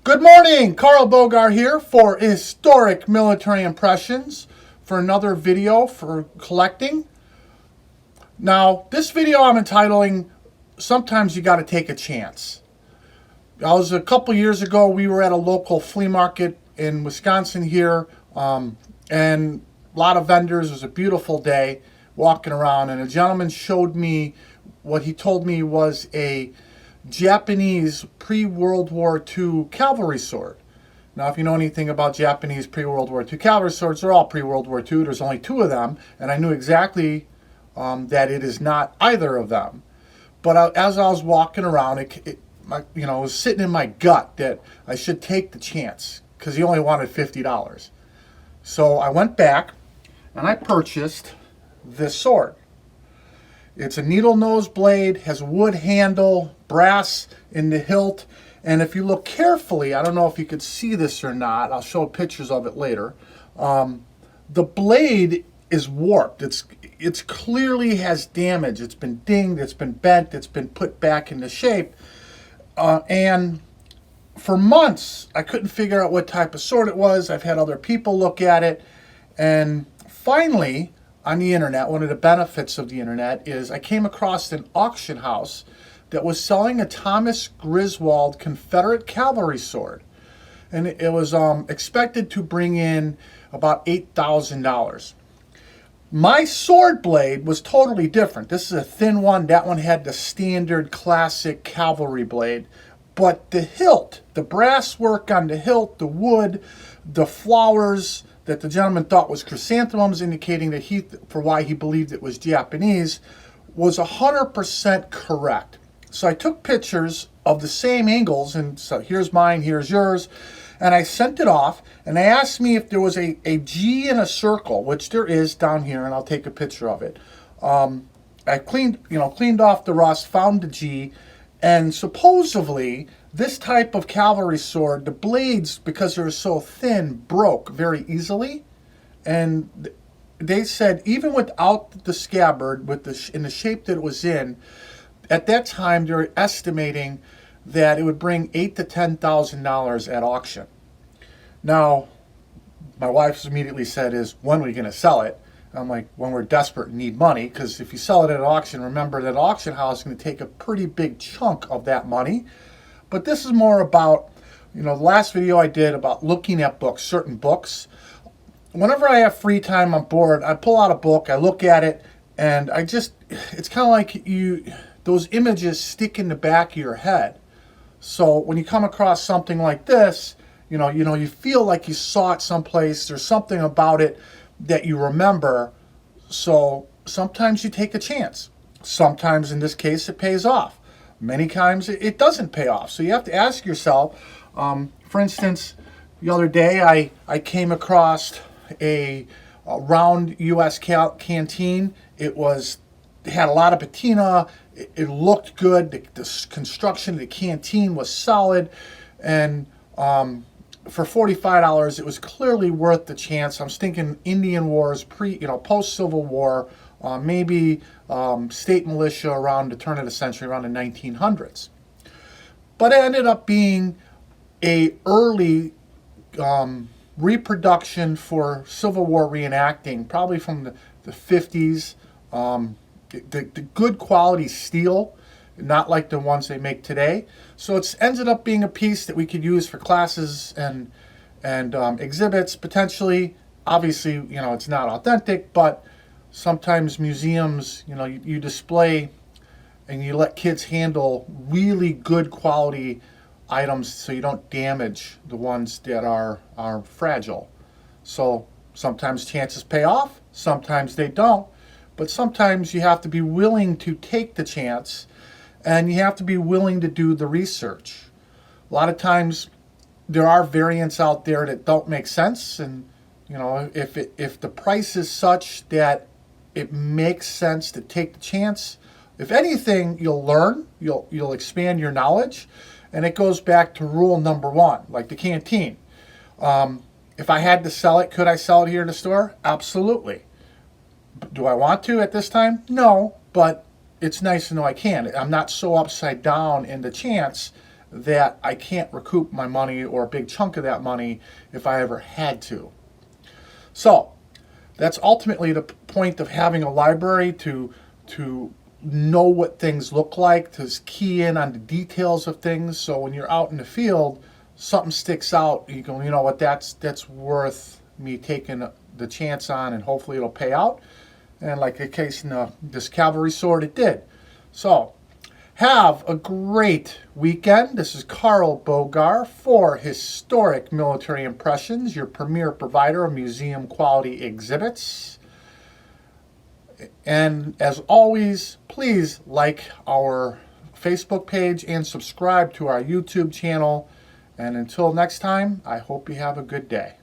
Good morning, Carl Bogar here for Historic Military Impressions for another video for collecting. Now, this video I'm entitling, Sometimes You Gotta Take a Chance. A couple years ago, we were at a local flea market in Wisconsin here, and a lot of vendors. It was a beautiful day walking around, and a gentleman showed me what he told me was a Japanese pre-World War II cavalry sword. Now, if you know anything about Japanese pre-World War II cavalry swords, they're all pre-World War II. There's only two of them, and I knew exactly that it is not either of them. But as I was walking around, it was sitting in my gut that I should take the chance because he only wanted $50. So I went back and I purchased this sword. It's a needle nose blade, has a wood handle, brass in the hilt, and if you look carefully, I don't know if you could see this or not, I'll show pictures of it later. The blade is warped. It's clearly has damage. It's been dinged, it's been bent, it's been put back into shape, and for months I couldn't figure out what type of sword it was. I've had other people look at it, and finally, on the internet, one of the benefits of the internet is I came across an auction house that was selling a Thomas Griswold Confederate cavalry sword. And it was expected to bring in about $8,000. My sword blade was totally different. This is a thin one. That one had the standard classic cavalry blade. But the hilt, the brass work on the hilt, the wood, the flowers that the gentleman thought was chrysanthemums, indicating that for why he believed it was Japanese, was 100% correct. So I took pictures of the same angles, and so here's mine, here's yours, and I sent it off, and they asked me if there was a G in a circle, which there is down here, and I'll take a picture of it. I cleaned off the rust, found the G, and supposedly this type of cavalry sword, the blades, because they're so thin, broke very easily. And they said even without the scabbard, in the shape that it was in, at that time they were estimating that it would bring $8,000 to $10,000 at auction. Now, my wife immediately said, when are we going to sell it? I'm like, when we're desperate and need money, because if you sell it at auction, remember that auction house is going to take a pretty big chunk of that money. But this is more about, the last video I did about looking at books, certain books. Whenever I have free time on board, I pull out a book, I look at it, and it's kind of like those images stick in the back of your head. So when you come across something like this, you feel like you saw it someplace, there's something about it that you remember. So sometimes you take a chance. Sometimes in this case it pays off. Many times it doesn't pay off. So you have to ask yourself, for instance, the other day I came across a round U.S. canteen. It had a lot of patina. It looked good. The construction of the canteen was solid. And for $45, it was clearly worth the chance. I'm thinking Indian Wars, post-Civil War, maybe state militia around the turn of the century, around the 1900s. But it ended up being a early reproduction for Civil War reenacting, probably from the 50s. The good quality steel, not like the ones they make today. So it's ended up being a piece that we could use for classes and exhibits potentially. Obviously, it's not authentic, but sometimes museums, you display and you let kids handle really good quality items so you don't damage the ones that are fragile. So sometimes chances pay off, sometimes they don't, but sometimes you have to be willing to take the chance. And you have to be willing to do the research. A lot of times there are variants out there that don't make sense. And, if the price is such that it makes sense to take the chance, if anything, you'll learn, you'll expand your knowledge. And it goes back to rule number one, like the canteen. If I had to sell it, could I sell it here in the store? Absolutely. Do I want to at this time? No, but it's nice to know I can. I'm not so upside down in the chance that I can't recoup my money or a big chunk of that money if I ever had to. So that's ultimately the point of having a library, to know what things look like, to key in on the details of things. So when you're out in the field, something sticks out, you go, you know what, that's worth me taking the chance on, and hopefully it'll pay out. And like the case in this cavalry sword, it did. So have a great weekend. This is Carl Bogar for Historic Military Impressions, your premier provider of museum quality exhibits. And as always, please like our Facebook page and subscribe to our YouTube channel. And until next time, I hope you have a good day.